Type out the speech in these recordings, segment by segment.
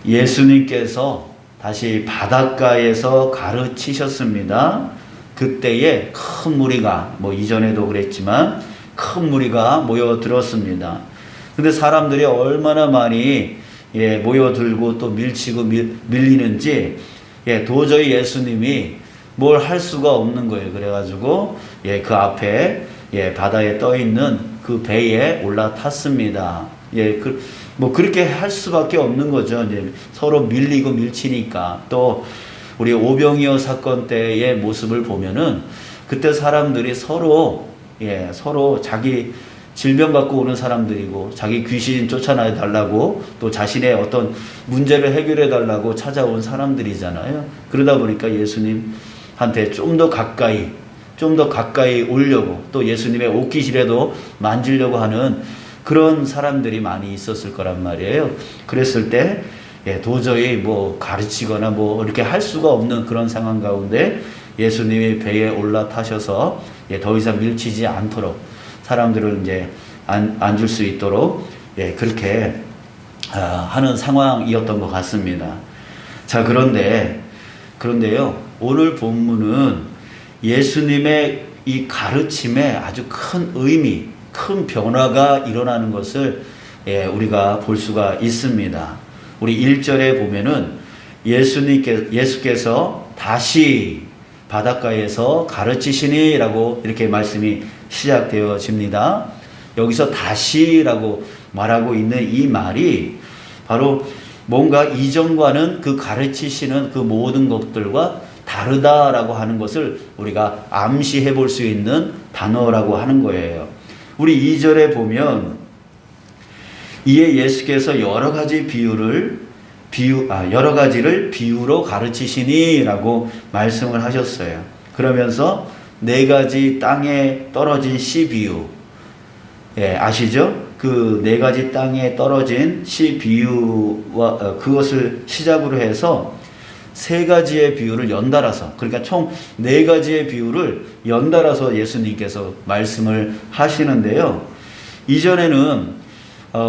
예수님께서 다시 바닷가에서 가르치셨습니다. 그때에 큰 무리가, 이전에도 그랬지만 큰 무리가 모여들었습니다. 근데 사람들이 얼마나 많이 모여들고 또 밀치고 밀리는지 도저히 예수님이 뭘 할 수가 없는 거예요. 그래가지고 그 앞에 바다에 떠 있는 그 배에 올라탔습니다. 그렇게 할 수밖에 없는 거죠. 이제 서로 밀리고 밀치니까. 또 우리 오병이어 사건 때의 모습을 보면은 그때 사람들이 서로 자기 질병 갖고 오는 사람들이고 자기 귀신 쫓아내 달라고 또 자신의 어떤 문제를 해결해 달라고 찾아온 사람들이잖아요. 그러다 보니까 예수님한테 좀 더 가까이 오려고 또 예수님의 옷깃이라도 만지려고 하는 그런 사람들이 많이 있었을 거란 말이에요. 그랬을 때 도저히 가르치거나 이렇게 할 수가 없는 그런 상황 가운데 예수님이 배에 올라타셔서 더 이상 밀치지 않도록 사람들을 이제 앉을 수 있도록 그렇게 하는 상황이었던 것 같습니다. 자, 그런데요, 오늘 본문은 예수님의 이 가르침에 아주 큰 의미, 큰 변화가 일어나는 것을 우리가 볼 수가 있습니다. 우리 1절에 보면은 예수께서 다시 바닷가에서 가르치시니라고 이렇게 말씀이 시작되어집니다. 여기서 다시라고 말하고 있는 이 말이 바로 뭔가 이전과는 그 가르치시는 그 모든 것들과 다르다라고 하는 것을 우리가 암시해 볼 수 있는 단어라고 하는 거예요. 우리 2절에 보면 이에 예수께서 여러 가지를 비유로 가르치시니라고 말씀을 하셨어요. 그러면서 4가지 땅에 떨어진 씨 비유, 아시죠? 그 4가지 땅에 떨어진 씨 비유와 그것을 시작으로 해서 3가지의 비유를 연달아서, 그러니까 총 4가지의 비유를 연달아서 예수님께서 말씀을 하시는데요. 이전에는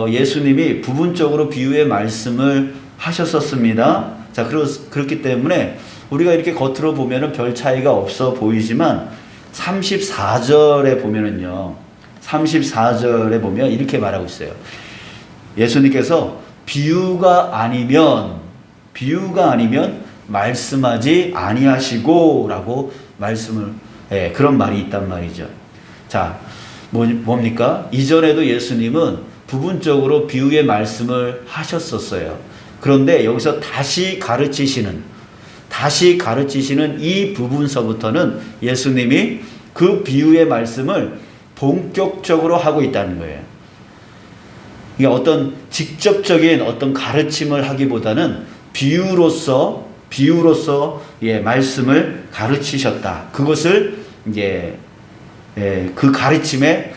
예수님이 부분적으로 비유의 말씀을 하셨었습니다. 자, 그렇기 때문에 우리가 이렇게 겉으로 보면은 별 차이가 없어 보이지만 34절에 보면은요, 34절에 보면 이렇게 말하고 있어요. 예수님께서 비유가 아니면 말씀하지 아니하시고 라고 말씀을, 그런 말이 있단 말이죠. 자, 뭡니까? 이전에도 예수님은 부분적으로 비유의 말씀을 하셨었어요. 그런데 여기서 다시 가르치시는 이 부분서부터는 예수님이 그 비유의 말씀을 본격적으로 하고 있다는 거예요. 이게 어떤 직접적인 어떤 가르침을 하기보다는 비유로서 말씀을 가르치셨다. 그것을 이제 그 가르침의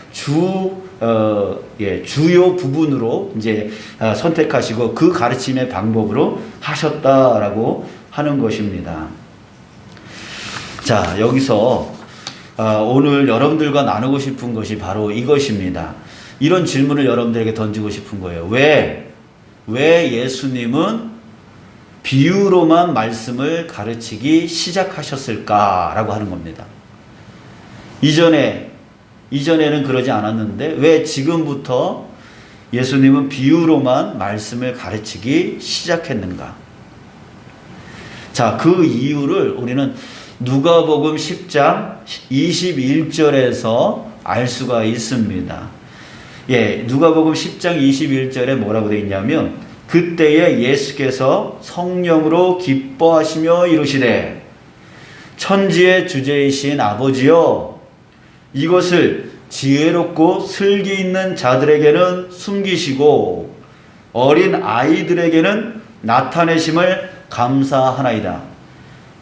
주요 부분으로 이제 선택하시고 그 가르침의 방법으로 하셨다라고 하는 것입니다. 자, 여기서 오늘 여러분들과 나누고 싶은 것이 바로 이것입니다. 이런 질문을 여러분들에게 던지고 싶은 거예요. 왜 예수님은 비유로만 말씀을 가르치기 시작하셨을까라고 하는 겁니다. 이전에는 그러지 않았는데 왜 지금부터 예수님은 비유로만 말씀을 가르치기 시작했는가? 자, 그 이유를 우리는 누가복음 10장 21절에서 알 수가 있습니다. 누가복음 10장 21절에 뭐라고 되어 있냐면, 그때에 예수께서 성령으로 기뻐하시며 이르시되 천지의 주제이신 아버지여, 이것을 지혜롭고 슬기 있는 자들에게는 숨기시고 어린 아이들에게는 나타내심을 감사하나이다.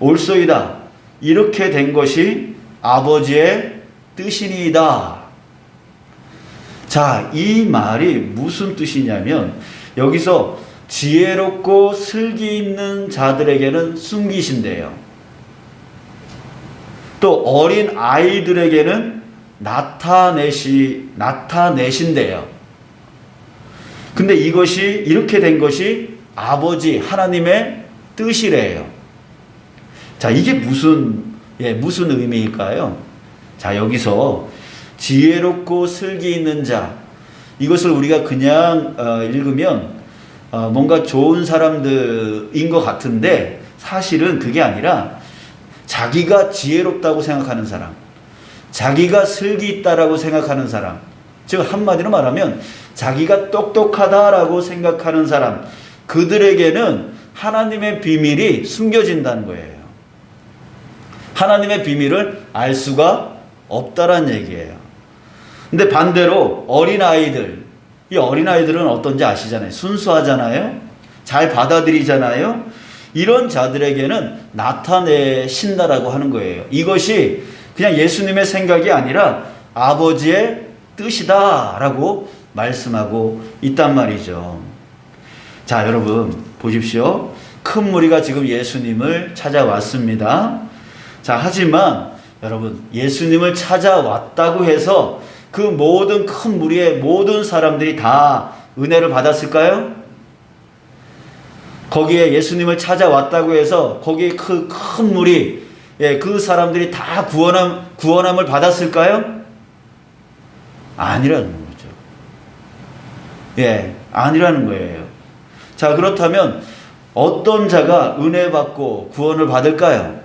옳소이다. 이렇게 된 것이 아버지의 뜻이니이다. 자, 이 말이 무슨 뜻이냐면, 여기서 지혜롭고 슬기 있는 자들에게는 숨기신대요. 또 어린 아이들에게는 나타내신대요. 근데 이것이 이렇게 된 것이 아버지 하나님의 뜻이래요. 자, 이게 무슨 의미일까요? 자, 여기서 지혜롭고 슬기 있는 자, 이것을 우리가 그냥 읽으면 뭔가 좋은 사람들인 것 같은데 사실은 그게 아니라 자기가 지혜롭다고 생각하는 사람, 자기가 슬기 있다라고 생각하는 사람, 즉 한마디로 말하면 자기가 똑똑하다라고 생각하는 사람, 그들에게는 하나님의 비밀이 숨겨진다는 거예요. 하나님의 비밀을 알 수가 없다란 얘기예요. 근데 반대로 어린아이들, 이 어린아이들은 어떤지 아시잖아요. 순수하잖아요. 잘 받아들이잖아요. 이런 자들에게는 나타내신다라고 하는 거예요. 이것이 그냥 예수님의 생각이 아니라 아버지의 뜻이다라고 말씀하고 있단 말이죠. 자, 여러분 보십시오. 큰 무리가 지금 예수님을 찾아왔습니다. 자, 하지만 여러분, 예수님을 찾아왔다고 해서 그 모든 큰 무리의 모든 사람들이 다 은혜를 받았을까요? 거기에 예수님을 찾아왔다고 해서 거기에 그 큰 무리, 그 사람들이 다 구원함을 받았을까요? 아니라는 거죠. 아니라는 거예요. 자, 그렇다면 어떤 자가 은혜 받고 구원을 받을까요?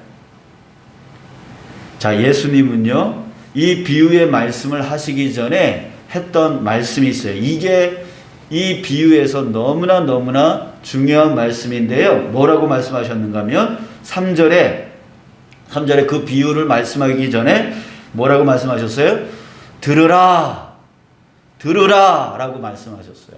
자, 예수님은요, 이 비유의 말씀을 하시기 전에 했던 말씀이 있어요. 이게 이 비유에서 너무나 중요한 말씀인데요. 뭐라고 말씀하셨는가 하면 3절에 그 비유를 말씀하기 전에 뭐라고 말씀하셨어요? 들으라 라고 말씀하셨어요.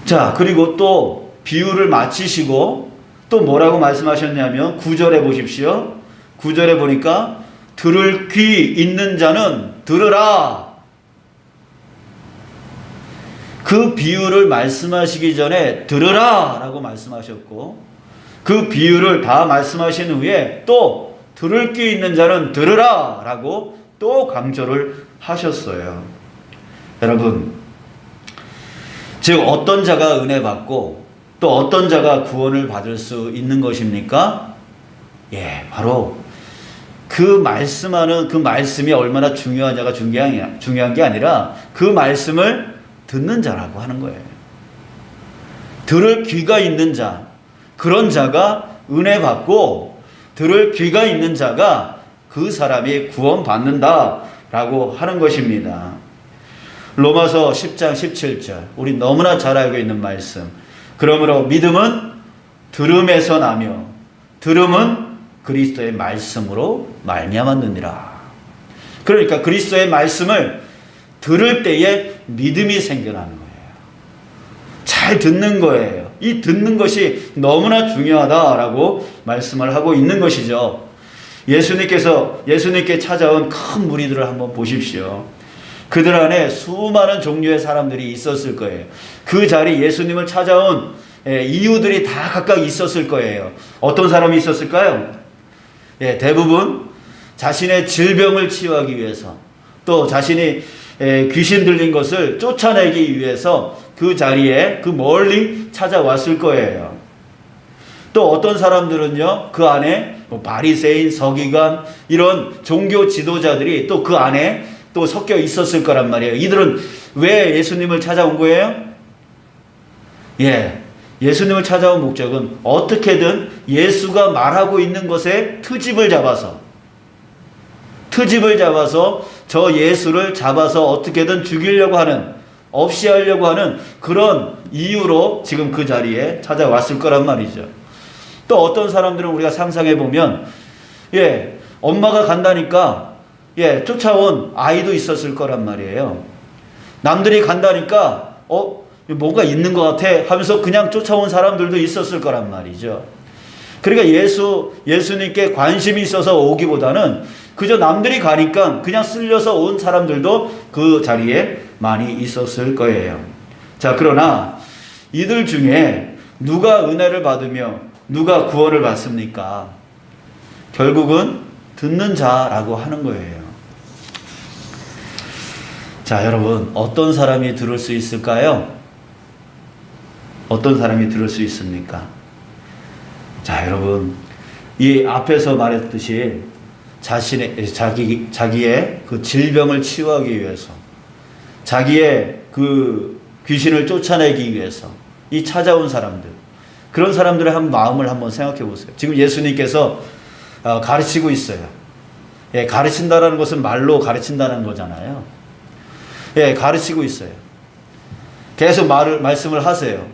자, 그리고 또 비유를 마치시고 또 뭐라고 말씀하셨냐면 9절에 보십시오. 9절에 보니까 들을 귀 있는 자는 들으라. 그 비유를 말씀하시기 전에 들으라 라고 말씀하셨고, 그 비유를 다 말씀하신 후에 또 들을 귀 있는 자는 들으라 라고 또 강조를 하셨어요. 여러분, 즉 어떤 자가 은혜 받고 또 어떤 자가 구원을 받을 수 있는 것입니까? 바로 그 말씀하는 그 말씀이 얼마나 중요하냐가 중요한 게 아니라 그 말씀을 듣는 자라고 하는 거예요. 들을 귀가 있는 자, 그런 자가 은혜 받고 들을 귀가 있는 자가 그 사람이 구원받는다라고 하는 것입니다. 로마서 10장 17절, 우리 너무나 잘 알고 있는 말씀. 그러므로 믿음은 들음에서 나며 들음은 그리스도의 말씀으로 말미암았느니라. 그러니까 그리스도의 말씀을 들을 때에 믿음이 생겨나는 거예요. 잘 듣는 거예요. 이 듣는 것이 너무나 중요하다라고 말씀을 하고 있는 것이죠. 예수님께 찾아온 큰 무리들을 한번 보십시오. 그들 안에 수많은 종류의 사람들이 있었을 거예요. 그 자리 예수님을 찾아온 이유들이 다 각각 있었을 거예요. 어떤 사람이 있었을까요? 대부분 자신의 질병을 치유하기 위해서, 또 자신이 귀신 들린 것을 쫓아내기 위해서 그 자리에 그 멀리 찾아왔을 거예요. 또 어떤 사람들은요, 그 안에 바리새인, 서기관, 이런 종교 지도자들이 또 그 안에 또 섞여 있었을 거란 말이에요. 이들은 왜 예수님을 찾아온 거예요? 예수님을 찾아온 목적은 어떻게든 예수가 말하고 있는 것에 트집을 잡아서 저 예수를 잡아서 어떻게든 죽이려고 하는, 없이 하려고 하는 그런 이유로 지금 그 자리에 찾아왔을 거란 말이죠. 또 어떤 사람들은 우리가 상상해 보면 엄마가 간다니까 쫓아온 아이도 있었을 거란 말이에요. 남들이 간다니까 뭔가 있는 것 같아 하면서 그냥 쫓아온 사람들도 있었을 거란 말이죠. 그러니까 예수님께 관심이 있어서 오기보다는 그저 남들이 가니까 그냥 쓸려서 온 사람들도 그 자리에 많이 있었을 거예요. 자, 그러나 이들 중에 누가 은혜를 받으며 누가 구원을 받습니까? 결국은 듣는 자라고 하는 거예요. 자, 여러분, 어떤 사람이 들을 수 있을까요? 어떤 사람이 들을 수 있습니까? 자, 여러분, 이 앞에서 말했듯이 자기의 그 질병을 치유하기 위해서, 자기의 그 귀신을 쫓아내기 위해서 이 찾아온 사람들, 그런 사람들의 한 마음을 한번 생각해 보세요. 지금 예수님께서 가르치고 있어요. 예, 가르친다라는 것은 말로 가르친다는 거잖아요. 예, 가르치고 있어요. 계속 말씀을 하세요.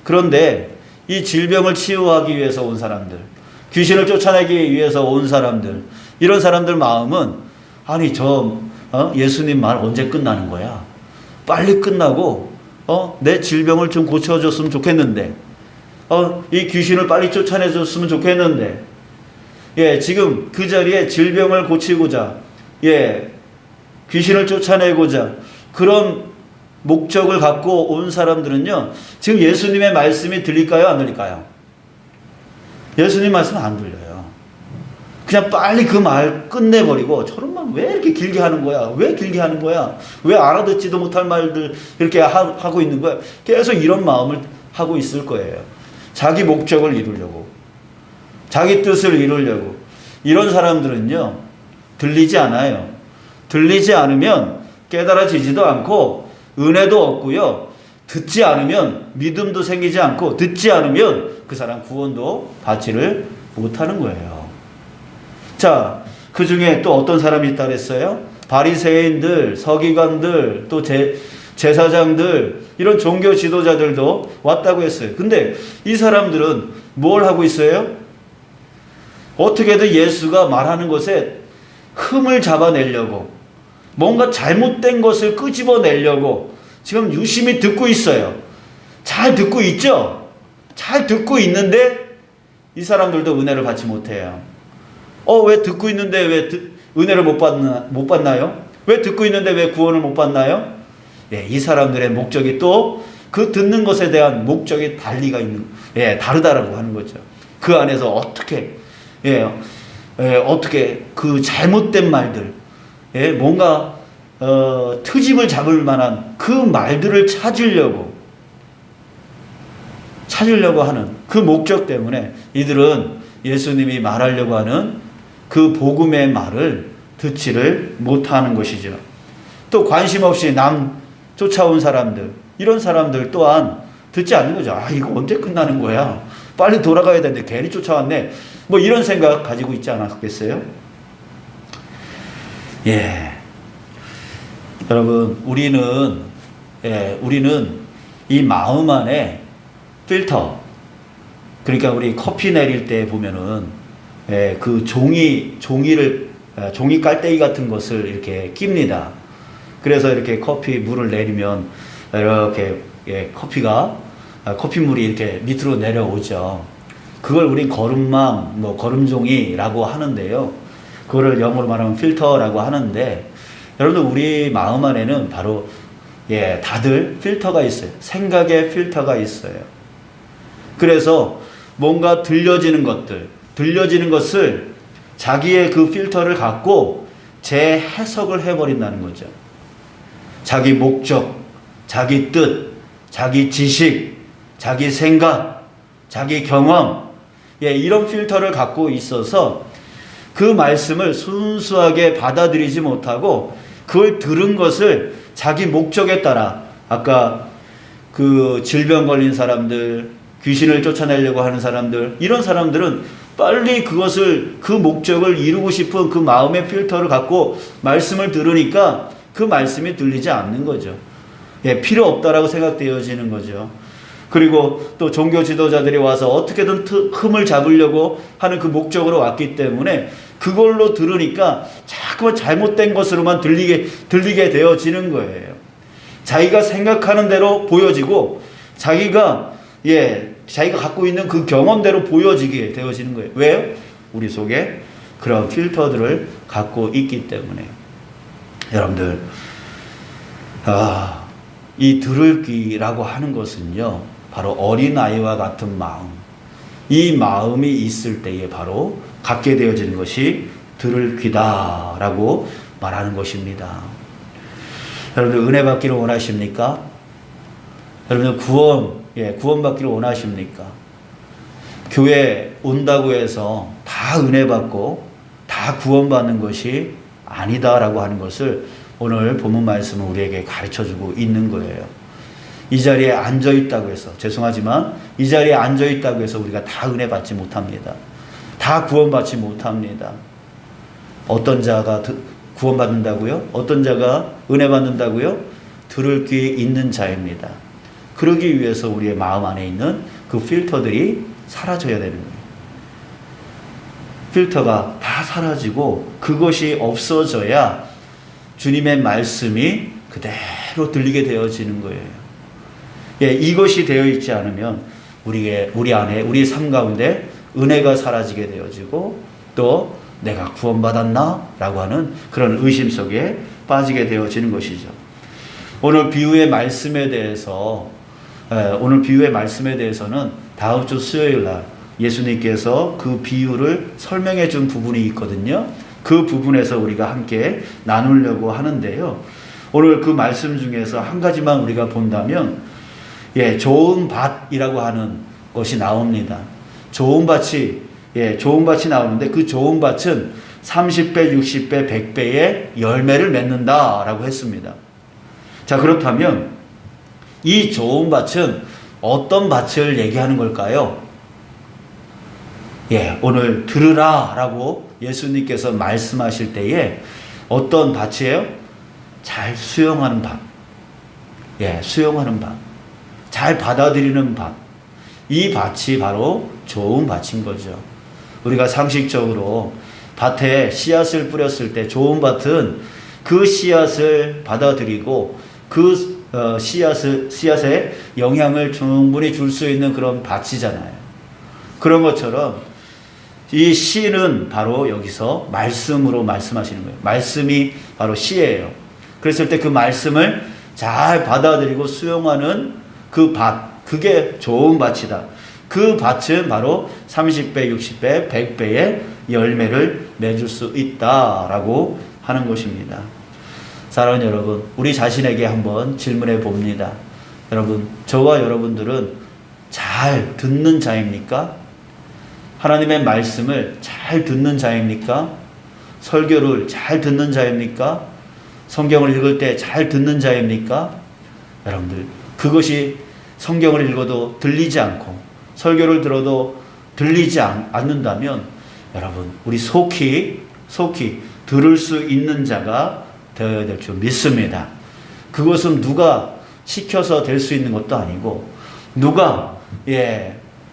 그런데 이 질병을 치유하기 위해서 온 사람들, 귀신을 쫓아내기 위해서 온 사람들, 이런 사람들 마음은, 아니 예수님 말 언제 끝나는 거야? 빨리 끝나고 내 질병을 좀 고쳐줬으면 좋겠는데, 이 귀신을 빨리 쫓아내줬으면 좋겠는데, 예, 지금 그 자리에 질병을 고치고자, 예, 귀신을 쫓아내고자 그런 목적을 갖고 온 사람들은요, 지금 예수님의 말씀이 들릴까요, 안 들릴까요? 예수님 말씀은 안 들려요. 그냥 빨리 그 말 끝내버리고, 저런 말 왜 이렇게 길게 하는 거야? 왜 길게 하는 거야? 왜 알아듣지도 못할 말들 이렇게 하고 있는 거야? 계속 이런 마음을 하고 있을 거예요. 자기 목적을 이루려고, 자기 뜻을 이루려고. 이런 사람들은요, 들리지 않아요. 들리지 않으면 깨달아지지도 않고 은혜도 없고요, 듣지 않으면 믿음도 생기지 않고, 듣지 않으면 그 사람 구원도 받지를 못하는 거예요. 자, 그 중에 또 어떤 사람이 있다 그랬어요? 바리새인들, 서기관들, 또 제사장들, 이런 종교 지도자들도 왔다고 했어요. 근데 이 사람들은 뭘 하고 있어요? 어떻게든 예수가 말하는 것에 흠을 잡아내려고, 뭔가 잘못된 것을 끄집어내려고 지금 유심히 듣고 있어요. 잘 듣고 있죠? 잘 듣고 있는데 이 사람들도 은혜를 받지 못해요. 왜 듣고 있는데 왜 은혜를 못 받나요? 왜 듣고 있는데 왜 구원을 못 받나요? 예, 이 사람들의 목적이 또 그 듣는 것에 대한 목적이 다르다라고 하는 거죠. 그 안에서 어떻게 그 잘못된 말들, 뭔가 트집을 잡을 만한 그 말들을 찾으려고 하는 그 목적 때문에 이들은 예수님이 말하려고 하는 그 복음의 말을 듣지를 못하는 것이죠. 또 관심 없이 남 쫓아온 사람들, 이런 사람들 또한 듣지 않는 거죠. 이거 언제 끝나는 거야? 빨리 돌아가야 되는데 괜히 쫓아왔네. 뭐 이런 생각 가지고 있지 않았겠어요? 예. 여러분, 우리는 이 마음 안에 필터, 그러니까 우리 커피 내릴 때 보면은 그 종이 깔때기 같은 것을 이렇게 낍니다. 그래서 이렇게 물을 내리면 이렇게 커피물이 이렇게 밑으로 내려오죠. 그걸 우린 거름망, 거름종이라고 하는데요. 그거를 영어로 말하면 필터라고 하는데, 여러분들 우리 마음 안에는 바로 다들 필터가 있어요. 생각의 필터가 있어요. 그래서 뭔가 들려지는 것을 자기의 그 필터를 갖고 재해석을 해버린다는 거죠. 자기 목적, 자기 뜻, 자기 지식, 자기 생각, 자기 경험, 이런 필터를 갖고 있어서 그 말씀을 순수하게 받아들이지 못하고 그걸 들은 것을 자기 목적에 따라, 아까 그 질병 걸린 사람들, 귀신을 쫓아내려고 하는 사람들, 이런 사람들은 빨리 그 목적을 이루고 싶은 그 마음의 필터를 갖고 말씀을 들으니까 그 말씀이 들리지 않는 거죠. 필요 없다라고 생각되어지는 거죠. 그리고 또 종교 지도자들이 와서 어떻게든 흠을 잡으려고 하는 그 목적으로 왔기 때문에 그걸로 들으니까 자꾸만 잘못된 것으로만 들리게 되어지는 거예요. 자기가 생각하는 대로 보여지고 자기가 갖고 있는 그 경험대로 보여지게 되어지는 거예요. 왜요? 우리 속에 그런 필터들을 갖고 있기 때문에. 여러분들, 이 들을 귀라고 하는 것은요, 바로 어린아이와 같은 마음, 이 마음이 있을 때에 바로 갖게 되어지는 것이 들을 귀다라고 말하는 것입니다. 여러분들 은혜 받기를 원하십니까? 여러분들 구원 구원받기를 원하십니까? 교회 온다고 해서 다 은혜 받고 다 구원받는 것이 아니다라고 하는 것을 오늘 본문 말씀은 우리에게 가르쳐주고 있는 거예요. 이 자리에 앉아있다고 해서, 죄송하지만 이 자리에 앉아있다고 해서 우리가 다 은혜 받지 못합니다. 다 구원받지 못합니다. 어떤 자가 구원받는다고요? 어떤 자가 은혜 받는다고요? 들을 귀 있는 자입니다. 그러기 위해서 우리의 마음 안에 있는 그 필터들이 사라져야 되는 거예요. 필터가 다 사라지고 그것이 없어져야 주님의 말씀이 그대로 들리게 되어지는 거예요. 이것이 되어 있지 않으면 우리 안에, 우리 삶 가운데 은혜가 사라지게 되어지고 또 내가 구원받았나? 라고 하는 그런 의심 속에 빠지게 되어지는 것이죠. 오늘 비유의 말씀에 대해서는 다음 주 수요일 날 예수님께서 그 비유를 설명해 준 부분이 있거든요. 그 부분에서 우리가 함께 나누려고 하는데요. 오늘 그 말씀 중에서 한 가지만 우리가 본다면 좋은 밭이라고 하는 것이 나옵니다. 좋은 밭이 나오는데 그 좋은 밭은 30배, 60배, 100배의 열매를 맺는다라고 했습니다. 자, 그렇다면 이 좋은 밭은 어떤 밭을 얘기하는 걸까요? 오늘 들으라 라고 예수님께서 말씀하실 때에 어떤 밭이에요? 잘 수용하는 밭. 수용하는 밭. 잘 받아들이는 밭. 이 밭이 바로 좋은 밭인 거죠. 우리가 상식적으로 밭에 씨앗을 뿌렸을 때 좋은 밭은 그 씨앗을 받아들이고 그 씨앗에 영향을 충분히 줄 수 있는 그런 밭이잖아요. 그런 것처럼 이 씨는 바로 여기서 말씀으로 말씀하시는 거예요. 말씀이 바로 씨예요. 그랬을 때 그 말씀을 잘 받아들이고 수용하는 그 밭, 그게 좋은 밭이다. 그 밭은 바로 30배, 60배, 100배의 열매를 맺을 수 있다라고 하는 것입니다. 사랑하는 여러분, 우리 자신에게 한번 질문해 봅니다. 여러분, 저와 여러분들은 잘 듣는 자입니까? 하나님의 말씀을 잘 듣는 자입니까? 설교를 잘 듣는 자입니까? 성경을 읽을 때 잘 듣는 자입니까? 여러분들, 그것이 성경을 읽어도 들리지 않고 설교를 들어도 들리지 않는다면 여러분, 우리 속히 들을 수 있는 자가 되어야 될 줄 믿습니다. 그것은 누가 시켜서 될 수 있는 것도 아니고 누가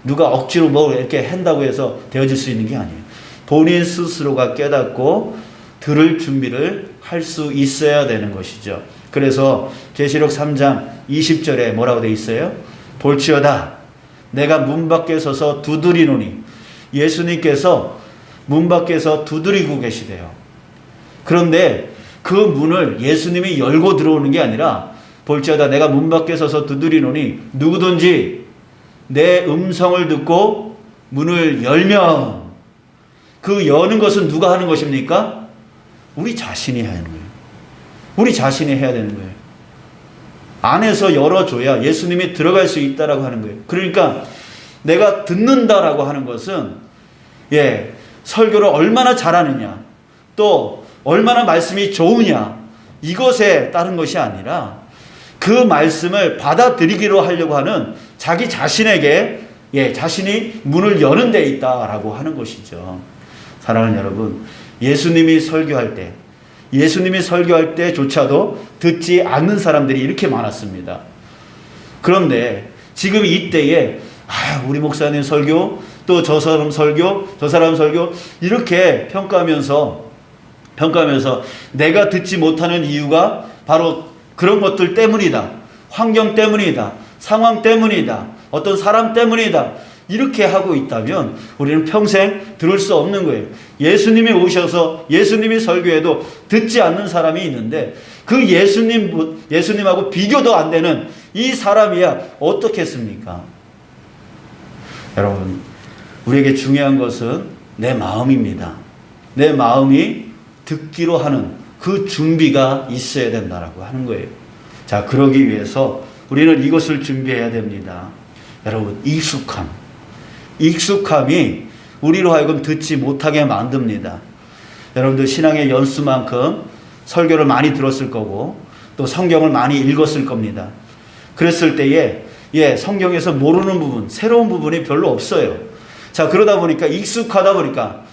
억지로 뭐 이렇게 한다고 해서 되어질 수 있는 게 아니에요. 본인 스스로가 깨닫고 들을 준비를 할 수 있어야 되는 것이죠. 그래서 계시록 3장 20절에 뭐라고 되어 있어요? 볼지어다 내가 문 밖에 서서 두드리노니. 예수님께서 문 밖에서 두드리고 계시대요. 그런데 그 문을 예수님이 열고 들어오는 게 아니라 볼지어다 내가 문 밖에 서서 두드리노니 누구든지 내 음성을 듣고 문을 열면, 그 여는 것은 누가 하는 것입니까? 우리 자신이 해야 하는 거예요. 우리 자신이 해야 되는 거예요. 안에서 열어줘야 예수님이 들어갈 수 있다라고 하는 거예요. 그러니까 내가 듣는다라고 하는 것은 설교를 얼마나 잘하느냐, 또 얼마나 말씀이 좋으냐, 이것에 따른 것이 아니라 그 말씀을 받아들이기로 하려고 하는 자기 자신에게 자신이 문을 여는 데 있다라고 하는 것이죠. 사랑하는 여러분, 예수님이 설교할 때조차도 듣지 않는 사람들이 이렇게 많았습니다. 그런데 지금 이때에 우리 목사님 설교, 또 저 사람 설교, 저 사람 설교 이렇게 평가하면서 내가 듣지 못하는 이유가 바로 그런 것들 때문이다. 환경 때문이다. 상황 때문이다. 어떤 사람 때문이다. 이렇게 하고 있다면 우리는 평생 들을 수 없는 거예요. 예수님이 오셔서 예수님이 설교해도 듣지 않는 사람이 있는데 그 예수님하고 비교도 안 되는 이 사람이야 어떻겠습니까? 여러분, 우리에게 중요한 것은 내 마음입니다. 내 마음이 듣기로 하는 그 준비가 있어야 된다라고 하는 거예요. 자, 그러기 위해서 우리는 이것을 준비해야 됩니다. 여러분, 익숙함이 우리로 하여금 듣지 못하게 만듭니다. 여러분들 신앙의 연수만큼 설교를 많이 들었을 거고 또 성경을 많이 읽었을 겁니다. 그랬을 때에 성경에서 모르는 부분, 새로운 부분이 별로 없어요. 자, 그러다 보니까 익숙하다 보니까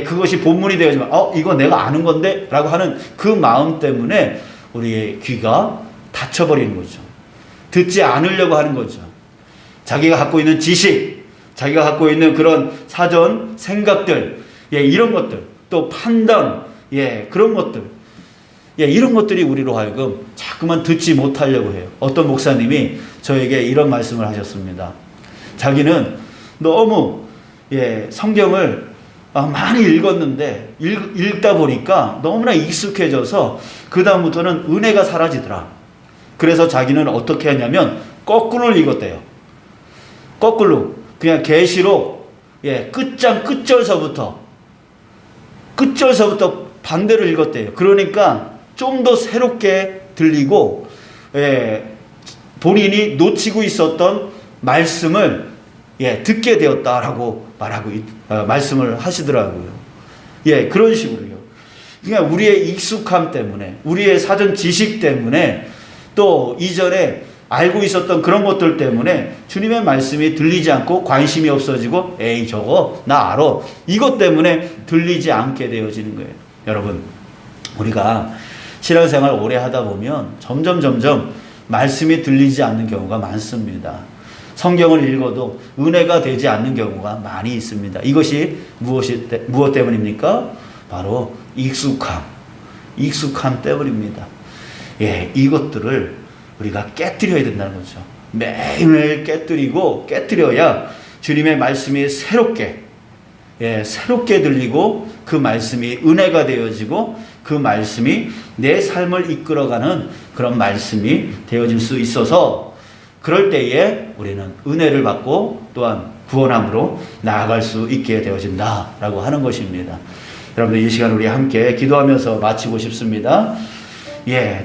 그것이 본문이 되어지면 이거 내가 아는 건데 라고 하는 그 마음 때문에 우리의 귀가 닫혀버리는 거죠. 듣지 않으려고 하는 거죠. 자기가 갖고 있는 지식, 자기가 갖고 있는 그런 사전 생각들, 이런 것들, 또 판단, 그런 것들, 이런 것들이 우리로 하여금 자꾸만 듣지 못하려고 해요. 어떤 목사님이 저에게 이런 말씀을 하셨습니다. 자기는 너무 성경을 많이 읽었는데 읽다 보니까 너무나 익숙해져서 그 다음부터는 은혜가 사라지더라. 그래서 자기는 어떻게 하냐면 거꾸로 읽었대요. 거꾸로 그냥 계시록 끝장 끝절서부터 반대로 읽었대요. 그러니까 좀 더 새롭게 들리고 본인이 놓치고 있었던 말씀을 듣게 되었다라고 말씀을 하시더라고요. 그런 식으로요. 그러니까 우리의 익숙함 때문에, 우리의 사전 지식 때문에, 또 이전에 알고 있었던 그런 것들 때문에 주님의 말씀이 들리지 않고 관심이 없어지고 에이 저거 나 알아, 이것 때문에 들리지 않게 되어지는 거예요. 여러분, 우리가 신앙생활 오래 하다 보면 점점 말씀이 들리지 않는 경우가 많습니다. 성경을 읽어도 은혜가 되지 않는 경우가 많이 있습니다. 이것이 무엇 때문입니까? 바로 익숙함 때문입니다. 이것들을 우리가 깨뜨려야 된다는 거죠. 매일매일 깨뜨려야 주님의 말씀이 새롭게 들리고 그 말씀이 은혜가 되어지고 그 말씀이 내 삶을 이끌어가는 그런 말씀이 되어질 수 있어서, 그럴 때에 우리는 은혜를 받고 또한 구원함으로 나아갈 수 있게 되어진다라고 하는 것입니다. 여러분들, 이 시간 우리 함께 기도하면서 마치고 싶습니다.